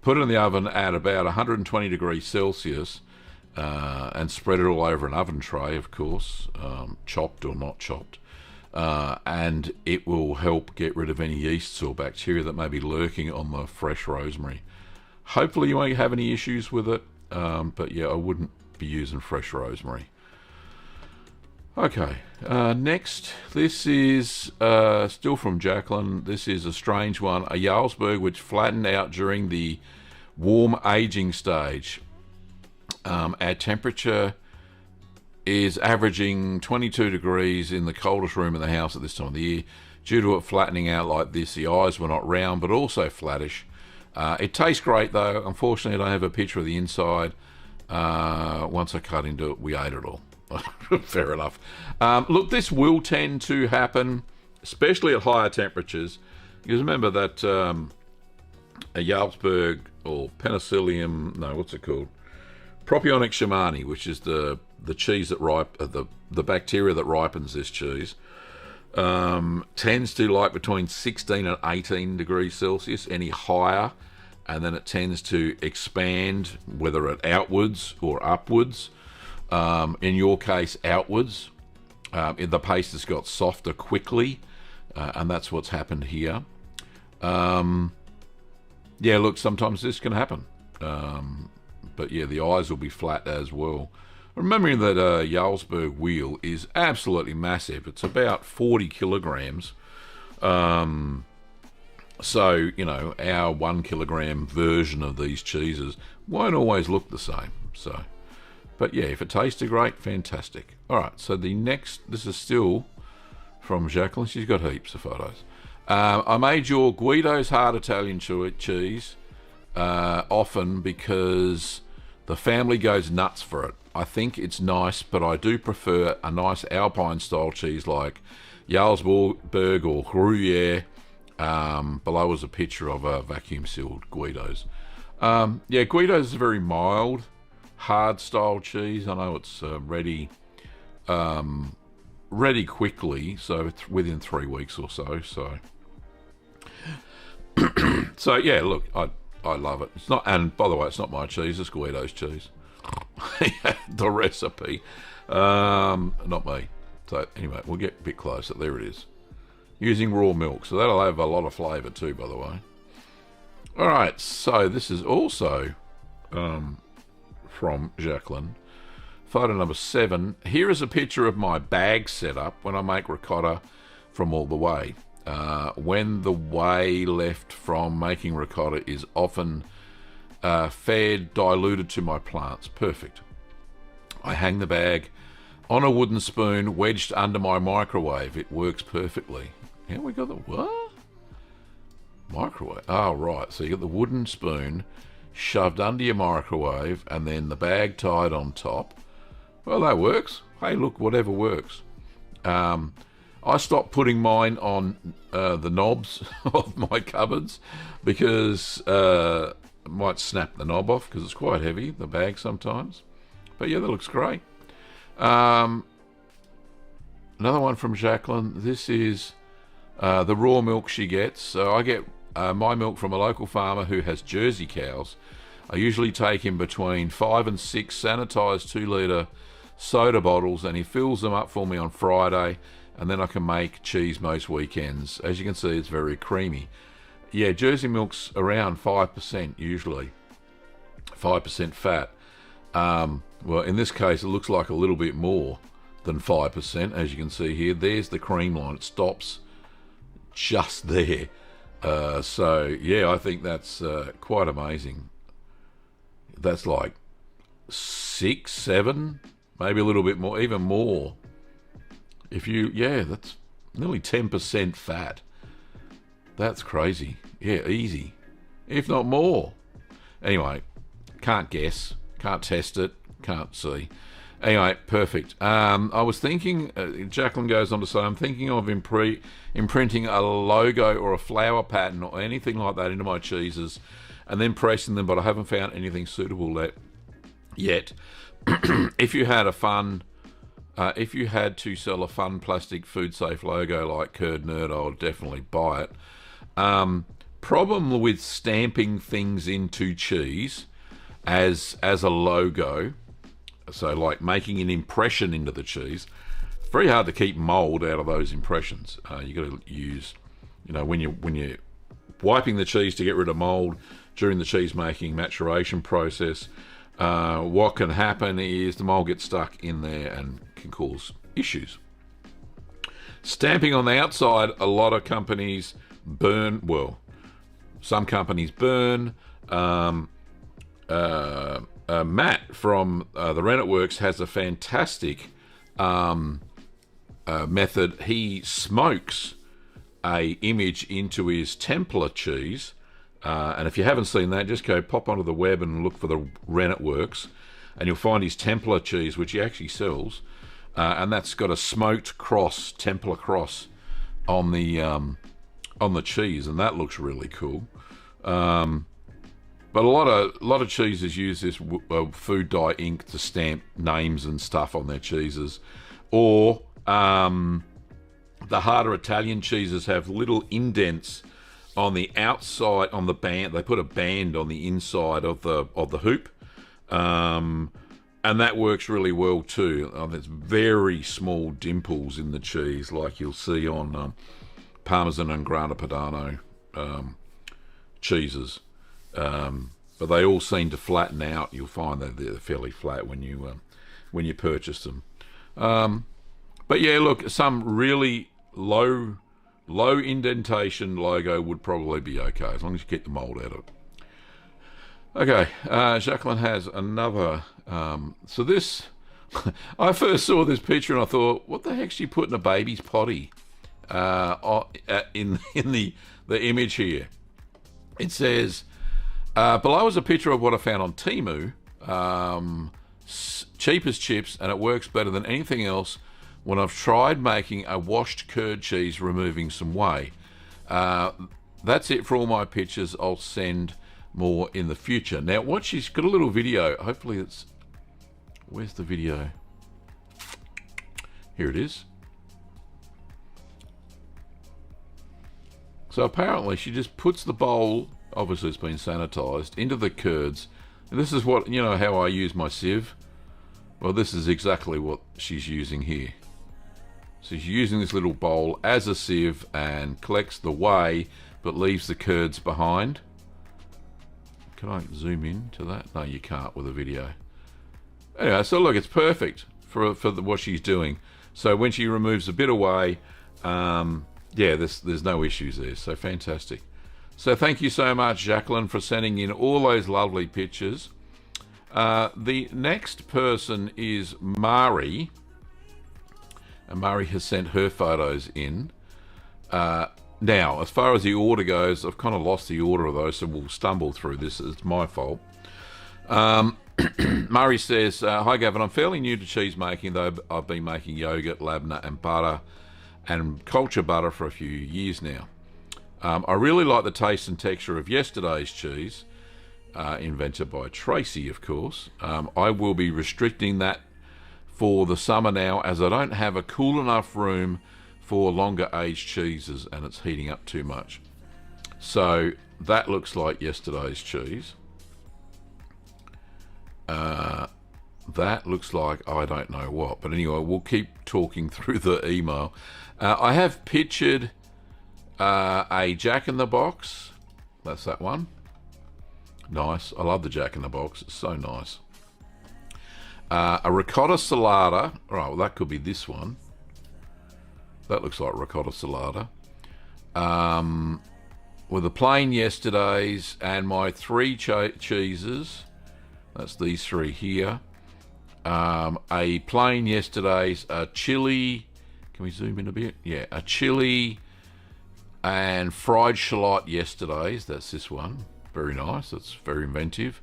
A: put it in the oven at about 120 degrees Celsius and spread it all over an oven tray, of course, chopped or not chopped. And it will help get rid of any yeasts or bacteria that may be lurking on the fresh rosemary. Hopefully you won't have any issues with it, but yeah, I wouldn't be using fresh rosemary. Okay, next, this is still from Jacqueline. This is a strange one, a Jarlsberg which flattened out during the warm aging stage. Our temperature is averaging 22 degrees in the coldest room in the house at this time of the year. Due to it flattening out like this, the eyes were not round but also flattish. It tastes great though. Unfortunately, I don't have a picture of the inside. Once I cut into it, we ate it all. Fair enough. Look, this will tend to happen, especially at higher temperatures. Because remember that a Jarlsberg or Penicillium, no, what's it called? Propionic shamani, which is the cheese that the bacteria that ripens this cheese, tends to like between 16 and 18 degrees Celsius. Any higher, and then it tends to expand, whether it outwards or upwards. In your case, outwards. The paste has got softer quickly, and that's what's happened here. Yeah, look, sometimes this can happen. But yeah, the eyes will be flat as well. Remembering that a Jarlsberg wheel is absolutely massive. It's about 40 kilograms. So, you know, our 1 kilogram version of these cheeses won't always look the same. So, but yeah, if it tasted great, fantastic. All right, so the next, this is still from Jacqueline. She's got heaps of photos. I made your Guido's hard Italian cheese often because the family goes nuts for it. I think it's nice, but I do prefer a nice Alpine-style cheese like Jarlsberg or Gruyere. Below is a picture of a vacuum-sealed Guido's. Yeah, Guido's is a very mild, hard-style cheese. I know it's ready quickly, so it's within 3 weeks or so. So yeah, look, I love it. It's not, and by the way, it's not my cheese. It's Guido's cheese. The recipe, not me. So anyway, we'll get a bit closer. There it is. Using raw milk, so that'll have a lot of flavour too, by the way. All right, so this is also from Jacqueline. Photo number 7. Here is a picture of my bag setup when I make ricotta from all the whey. When the whey left from making ricotta is often fed, diluted to my plants. Perfect. I hang the bag on a wooden spoon wedged under my microwave. It works perfectly. Yeah, we got the what? Microwave. Oh, right. So you got the wooden spoon shoved under your microwave and then the bag tied on top. Well, that works. Hey, look, whatever works. I stopped putting mine on the knobs of my cupboards because I might snap the knob off because it's quite heavy, the bag sometimes. But yeah, that looks great. Another one from Jacqueline. This is the raw milk she gets. So I get my milk from a local farmer who has Jersey cows. I usually take him between 5 and 6 sanitised 2-litre soda bottles, and he fills them up for me on Friday, and then I can make cheese most weekends. As you can see, it's very creamy. Yeah, Jersey milk's around 5% usually, 5% fat. Well, in this case, it looks like a little bit more than 5%, as you can see here. There's the cream line. It stops just there. So, yeah, I think that's quite amazing. That's like 6, 7, maybe a little bit more, even more. Yeah, that's nearly 10% fat. That's crazy. Yeah, easy. If not more. Anyway, can't guess. Can't test it. Can't see. Anyway, perfect. I was thinking, Jacqueline goes on to say, I'm thinking of imprinting a logo or a flower pattern or anything like that into my cheeses and then pressing them, but I haven't found anything suitable yet. If you had to sell a fun plastic food safe logo like Curd Nerd, I would definitely buy it. Problem with stamping things into cheese as a logo, so like making an impression into the cheese, very hard to keep mold out of those impressions. You got to use, when you're wiping the cheese to get rid of mold during the cheese making maturation process, what can happen is the mold gets stuck in there and can cause issues. Stamping on the outside, a lot of companies burn. Well, some companies burn. Matt from the Rennet Works has a fantastic method. He smokes a image into his Templar cheese, and if you haven't seen that, just go pop onto the web and look for the Rennet Works, and you'll find his Templar cheese, which he actually sells, and that's got a smoked cross, Templar cross, on the cheese, and that looks really cool. But a lot of cheeses use this food dye ink to stamp names and stuff on their cheeses, or the harder Italian cheeses have little indents on the outside on the band. They put a band on the inside of the hoop, and that works really well too. There's very small dimples in the cheese, like you'll see on Parmesan and Grana Padano cheeses. But they all seem to flatten out. You'll find that they're fairly flat when you purchase them. But yeah, look, some really low indentation logo would probably be okay, as long as you get the mold out of it. Okay, Jacqueline has another. So this, I first saw this picture and I thought, what the heck's she put in a baby's potty? In the image here, it says. Below is a picture of what I found on Temu, cheap as chips, and it works better than anything else when I've tried making a washed curd cheese removing some whey. That's it for all my pictures. I'll send more in the future. Now, what she's got a little video. Hopefully it's... Where's the video? Here it is. So apparently she just puts the bowl... Obviously it's been sanitized, into the curds. And this is what, how I use my sieve. Well, this is exactly what she's using here. So she's using this little bowl as a sieve and collects the whey, but leaves the curds behind. Can I zoom in to that? No, you can't with a video. Anyway, so look, it's perfect for what she's doing. So when she removes a bit of whey, yeah, there's no issues there. So fantastic. So thank you so much, Jacqueline, for sending in all those lovely pictures. The next person is Mari. And Mari has sent her photos in. Now, as far as the order goes, I've kind of lost the order of those, so we'll stumble through this. It's my fault. Murray says, hi Gavin, I'm fairly new to cheese making, though I've been making yogurt, labneh and butter and culture butter for a few years now. I really like the taste and texture of yesterday's cheese, invented by Tracy, of course. I will be restricting that for the summer now, as I don't have a cool enough room for longer aged cheeses and it's heating up too much. So that looks like yesterday's cheese. That looks like I don't know what, but anyway, we'll keep talking through the email. I have pictured a Jack in the Box. That's that one. Nice. I love the Jack in the Box. It's so nice. A ricotta salata. All right, well, that could be this one. That looks like ricotta salata. With the plain yesterdays and my 3 cheeses. That's these 3 here. A plain yesterday's, a chili. Can we zoom in a bit? Yeah, a chili and fried shallot yesterday's. That's this one. Very nice. That's very inventive.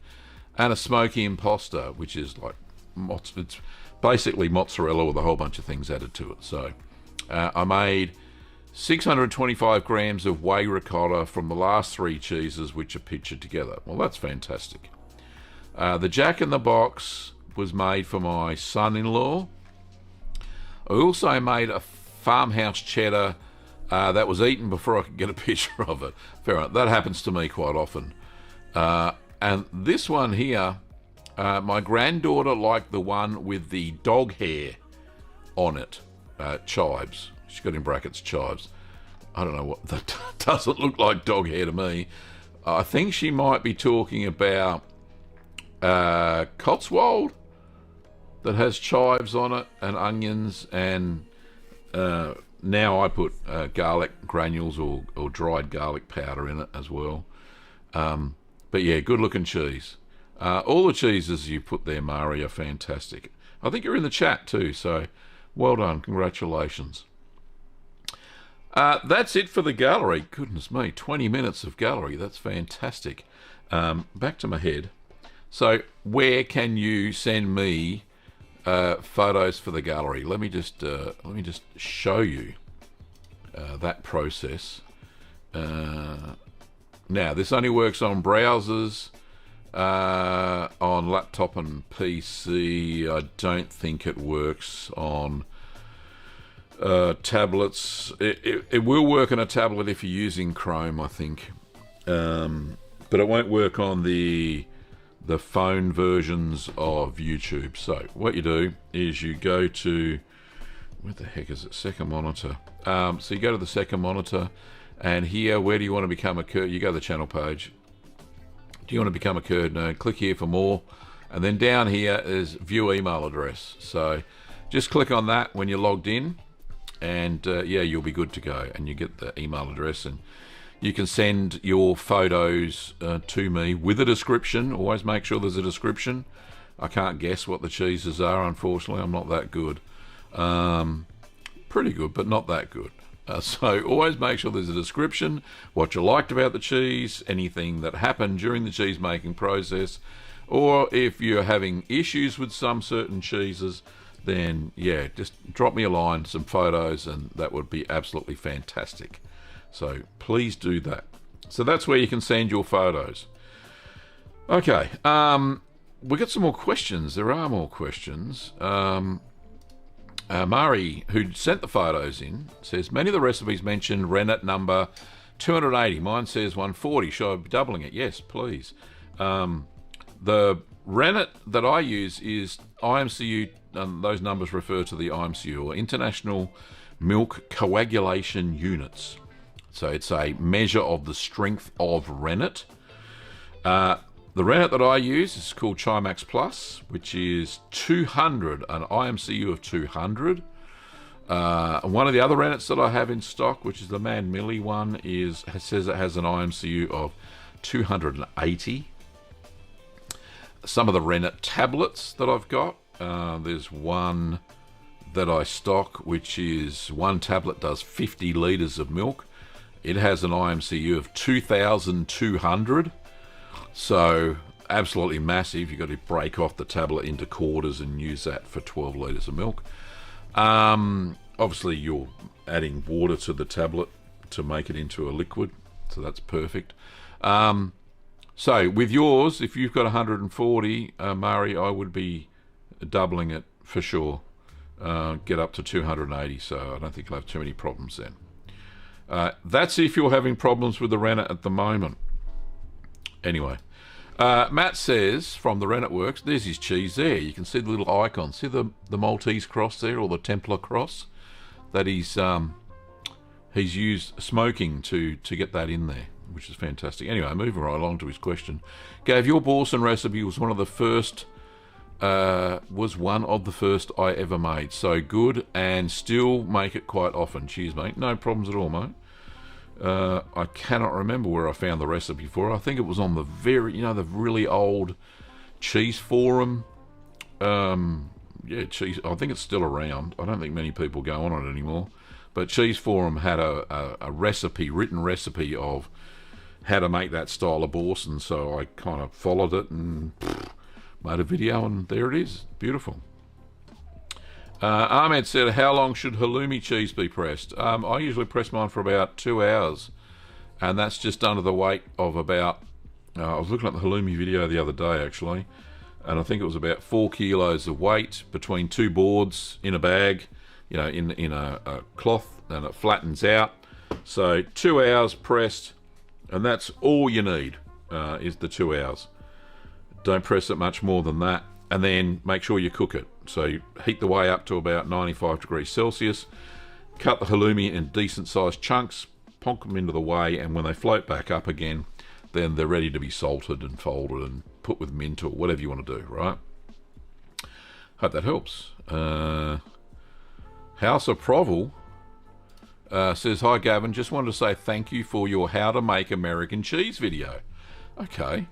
A: And a smoky impasta, which is like it's basically mozzarella with a whole bunch of things added to it. So I made 625 grams of whey ricotta from the last 3 cheeses, which are pictured together. Well, that's fantastic. The Jack in the Box was made for my son-in-law. I also made a farmhouse cheddar that was eaten before I could get a picture of it. Fair enough. That happens to me quite often. And this one here, my granddaughter liked the one with the dog hair on it. Chives. She's got in brackets chives. I don't know what that doesn't look like dog hair to me. I think she might be talking about Cotswold that has chives on it and onions, and now I put garlic granules or dried garlic powder in it as well. But yeah, good looking cheese. All the cheeses you put there, Mari, are fantastic. I think you're in the chat too, so well done. Congratulations. That's it for the gallery. Goodness me, 20 minutes of gallery. That's fantastic. Back to my head. So where can you send me photos for the gallery? Let me just show you that process. Now this only works on browsers, on laptop and PC. I don't think it works on tablets. It will work on a tablet if you're using Chrome, I think, but it won't work on the phone versions of YouTube. So what you do is you go to, where the heck is it, second monitor. So you go to the second monitor, and here, where do you want to become a Curd? You go to the channel page. Do you want to become a Curd nerd? Click here for more, and then down here is view email address. So just click on that when you're logged in, and yeah, you'll be good to go, and you get the email address, and you can send your photos to me with a description. Always make sure there's a description. I can't guess what the cheeses are, unfortunately. I'm not that good. Pretty good, but not that good. So always make sure there's a description, what you liked about the cheese, anything that happened during the cheese making process, or if you're having issues with some certain cheeses, then yeah, just drop me a line, some photos, and that would be absolutely fantastic. So please do that. So that's where you can send your photos. Okay, we've got some more questions. There are more questions. Mari, who sent the photos in, says, many of the recipes mentioned rennet number 280. Mine says 140. Should I be doubling it? Yes, please. The rennet that I use is IMCU. Those numbers refer to the IMCU, or International Milk Coagulation Units. So it's a measure of the strength of rennet. The rennet that I use is called Chimax Plus, which is 200, an IMCU of 200. One of the other rennets that I have in stock, which is the Man Millie one, says it has an IMCU of 280. Some of the rennet tablets that I've got, there's one that I stock, which is one tablet does 50 litres of milk. It has an IMCU of 2,200. So absolutely massive. You've got to break off the tablet into quarters and use that for 12 litres of milk. Obviously you're adding water to the tablet to make it into a liquid, so that's perfect. So with yours, if you've got 140, Mari, I would be doubling it for sure. Get up to 280, so I don't think you'll have too many problems then. That's if you're having problems with the rennet at the moment. Anyway, Matt says from the Rennet Works, there's his cheese there. You can see the little icon. See the Maltese cross there, or the Templar cross? That he's used smoking to get that in there, which is fantastic. Anyway, moving right along to his question. Gav, your Borson recipe was one of the first I ever made. So good, and still make it quite often. Cheers, mate. No problems at all, mate. I cannot remember where I found the recipe for it. I think it was on the the really old cheese forum. Cheese. I think it's still around. I don't think many people go on it anymore. But Cheese Forum had a written recipe of how to make that style of Borson. So I kind of followed it and made a video, and there it is. Beautiful. Ahmed said, how long should halloumi cheese be pressed? I usually press mine for about 2 hours, and that's just under the weight of about, I was looking at the halloumi video the other day actually, and I think it was about 4 kilos of weight between 2 boards in a bag, in a cloth, and it flattens out. So 2 hours pressed, and that's all you need, is the 2 hours. Don't press it much more than that, and then make sure you cook it. So you heat the whey up to about 95 degrees Celsius, cut the halloumi in decent sized chunks, plonk them into the whey, and when they float back up again, then they're ready to be salted and folded and put with mint or whatever you want to do, right? Hope that helps. House of Provel says, hi Gavin, just wanted to say thank you for your how to make American cheese video. Okay.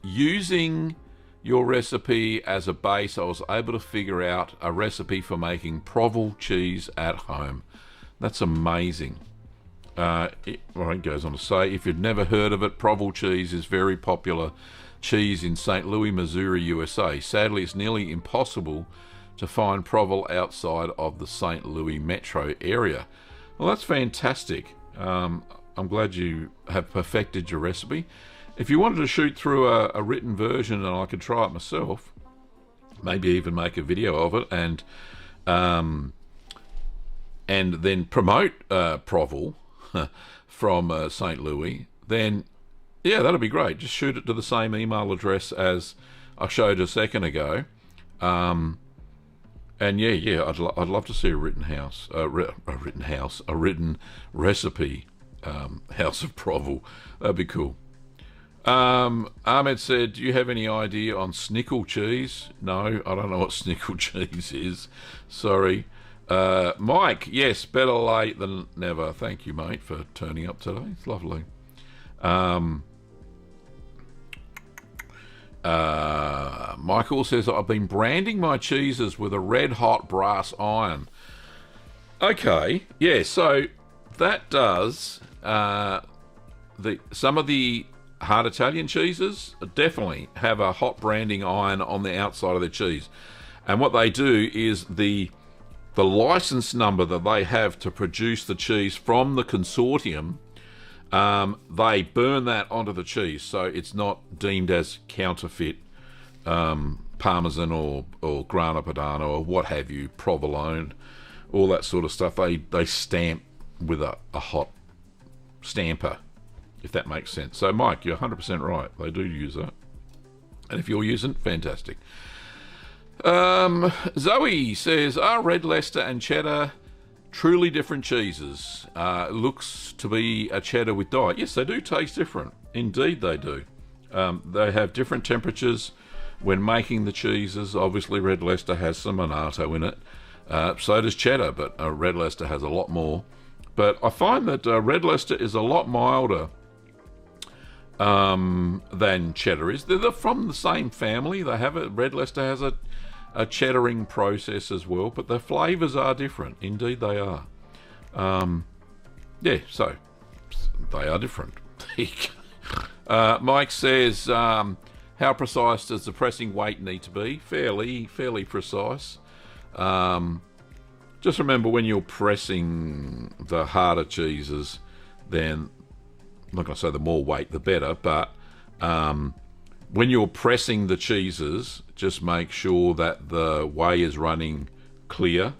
A: Using your recipe as a base, I was able to figure out a recipe for making Provel cheese at home. That's amazing. It goes on to say, if you've never heard of it, Provel cheese is very popular cheese in St. Louis, Missouri, USA. Sadly, it's nearly impossible to find Provel outside of the St. Louis metro area. Well, that's fantastic. I'm glad you have perfected your recipe. If you wanted to shoot through a written version and I could try it myself, maybe even make a video of it, and then promote Provel from St. Louis, then yeah, that'd be great. Just shoot it to the same email address as I showed a second ago, and yeah, I'd love to see a written recipe, House of Provel. That'd be cool. Ahmed said, do you have any idea on snickle cheese? No, I don't know what snickle cheese is. Sorry. Mike, yes, better late than never. Thank you, mate, for turning up today. It's lovely. Michael says, I've been branding my cheeses with a red hot brass iron. Okay, yeah, so that does some of the hard Italian cheeses definitely have a hot branding iron on the outside of their cheese, and what they do is the license number that they have to produce the cheese from the consortium, they burn that onto the cheese, so it's not deemed as counterfeit Parmesan or Grana Padano or what have you, provolone, all that sort of stuff. They stamp with a hot stamper, if that makes sense. So Mike, you're 100% right. They do use that, and if you're using it, fantastic. Zoe says, are Red Leicester and cheddar truly different cheeses? Looks to be a cheddar with diet. Yes, they do taste different. Indeed they do. They have different temperatures when making the cheeses. Obviously Red Leicester has some annatto in it, So does cheddar, but Red Leicester has a lot more. But I find that Red Leicester is a lot milder than cheddar is. They're from the same family. They have Red Leicester has a cheddaring process as well, but the flavours are different. Indeed, they are. Yeah, so they are different. Mike says, how precise does the pressing weight need to be? Fairly precise. Just remember, when you're pressing the harder cheeses, then I'm not going to say the more weight the better, but when you're pressing the cheeses, just make sure that the whey is running clear.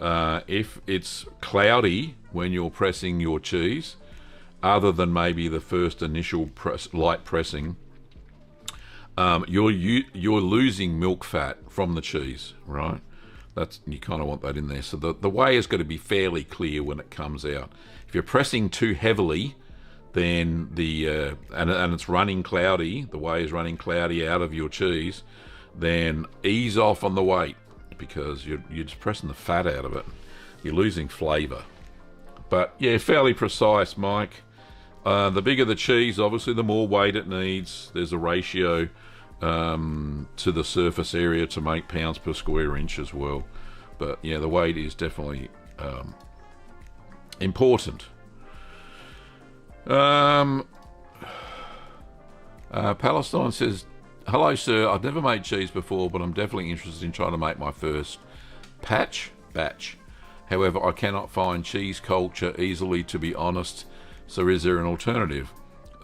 A: If it's cloudy when you're pressing your cheese, other than maybe the first initial light pressing, you're losing milk fat from the cheese, right? You kind of want that in there. So the whey has got to be fairly clear when it comes out. If you're pressing too heavily, then and it's running cloudy, the whey is running cloudy out of your cheese, then ease off on the weight, because you're just pressing the fat out of it. You're losing flavour. But yeah, fairly precise, Mike. The bigger the cheese, obviously, the more weight it needs. There's a ratio to the surface area to make pounds per square inch as well. But yeah, the weight is definitely important. Palestine says, hello sir, I've never made cheese before, but I'm definitely interested in trying to make my first batch. However, I cannot find cheese culture easily, to be honest. So is there an alternative?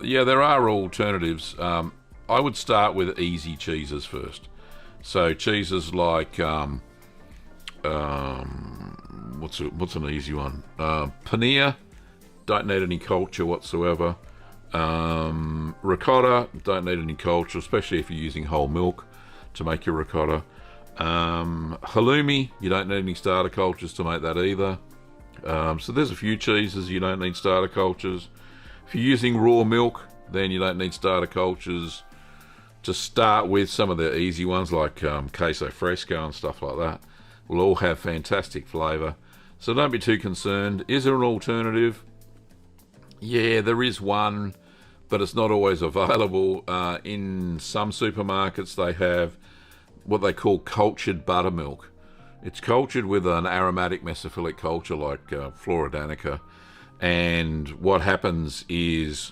A: Yeah, there are alternatives. I would start with easy cheeses first. So cheeses like what's an easy one? Paneer, don't need any culture whatsoever. Ricotta, don't need any culture, especially if you're using whole milk to make your ricotta. Halloumi, you don't need any starter cultures to make that either. So there's a few cheeses you don't need starter cultures. If you're using raw milk, then you don't need starter cultures. To start with, some of the easy ones like queso fresco and stuff like that will all have fantastic flavour. So don't be too concerned. Is there an alternative? Yeah, there is one, but it's not always available. In some supermarkets, they have what they call cultured buttermilk. It's cultured with an aromatic mesophilic culture like Floridanica, and what happens is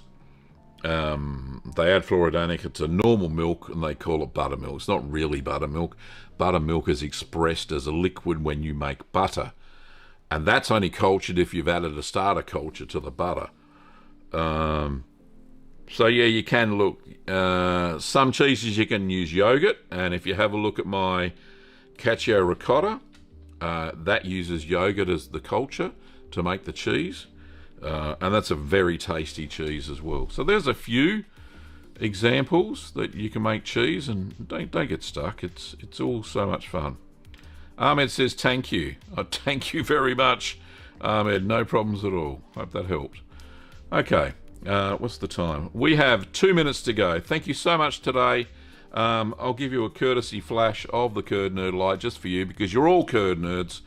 A: they add Floridanica to normal milk and they call it buttermilk. It's not really buttermilk. Buttermilk is expressed as a liquid when you make butter, and that's only cultured if you've added a starter culture to the butter. So yeah, you can look. Some cheeses you can use yogurt, and if you have a look at my cacio ricotta, that uses yogurt as the culture to make the cheese, and that's a very tasty cheese as well. So there's a few examples that you can make cheese, and don't get stuck. It's all so much fun. Ahmed says thank you. Thank you very much, Ahmed. No problems at all. Hope that helped. Okay, what's the time? We have 2 minutes to go. Thank you so much today. I'll give you a courtesy flash of the Curd Nerd Light just for you, because you're all Curd Nerds.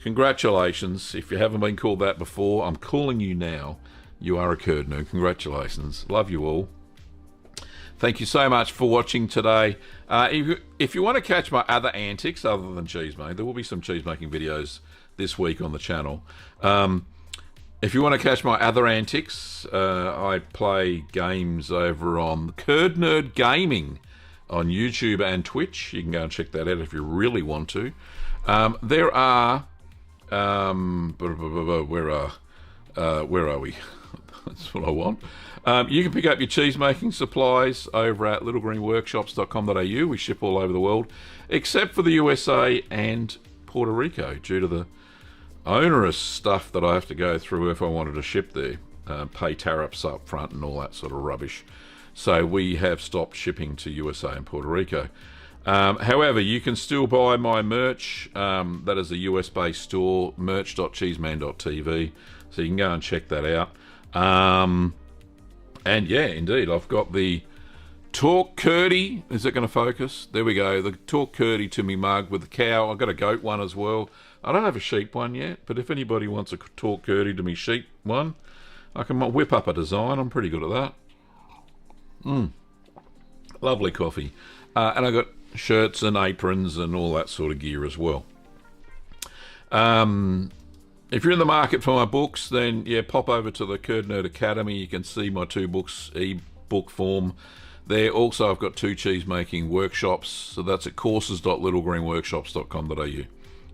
A: Congratulations. If you haven't been called that before, I'm calling you now. You are a Curd Nerd. Congratulations. Love you all. Thank you so much for watching today. If you want to catch my other antics other than Cheeseman, there will be some cheese-making videos this week on the channel. If you want to catch my other antics, I play games over on Curd Nerd Gaming on YouTube and Twitch. You can go and check that out if you really want to. There are... where are we? That's what I want. You can pick up your cheese-making supplies over at littlegreenworkshops.com.au. We ship all over the world, except for the USA and Puerto Rico, due to the onerous stuff that I have to go through if I wanted to ship there. Pay tariffs up front and all that sort of rubbish. So we have stopped shipping to USA and Puerto Rico. However, you can still buy my merch. That is a US-based store, merch.cheeseman.tv. So you can go and check that out. And yeah, indeed, I've got the Talk Curdy. Is it going to focus? There we go. The Talk Curdy to me mug with the cow. I've got a goat one as well. I don't have a sheep one yet, but if anybody wants a Talk Curdy to me sheep one, I can whip up a design. I'm pretty good at that. Lovely coffee. And I got shirts and aprons and all that sort of gear as well. If you're in the market for my books, then yeah, pop over to the Curd Nerd Academy. You can see my 2 books, e-book form. There also I've got 2 cheese making workshops, so that's at courses.littlegreenworkshops.com.au.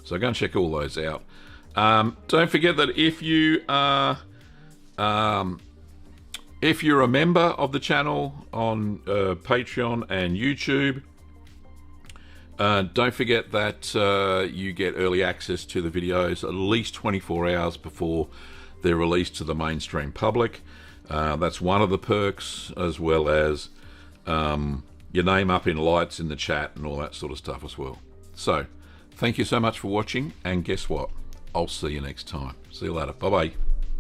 A: So go and check all those out. Don't forget that if you're a member of the channel on Patreon and YouTube, don't forget that you get early access to the videos at least 24 hours before they're released to the mainstream public. That's one of the perks, as well as your name up in lights in the chat and all that sort of stuff as well. So, thank you so much for watching, and guess what? I'll see you next time. See you later. Bye-bye.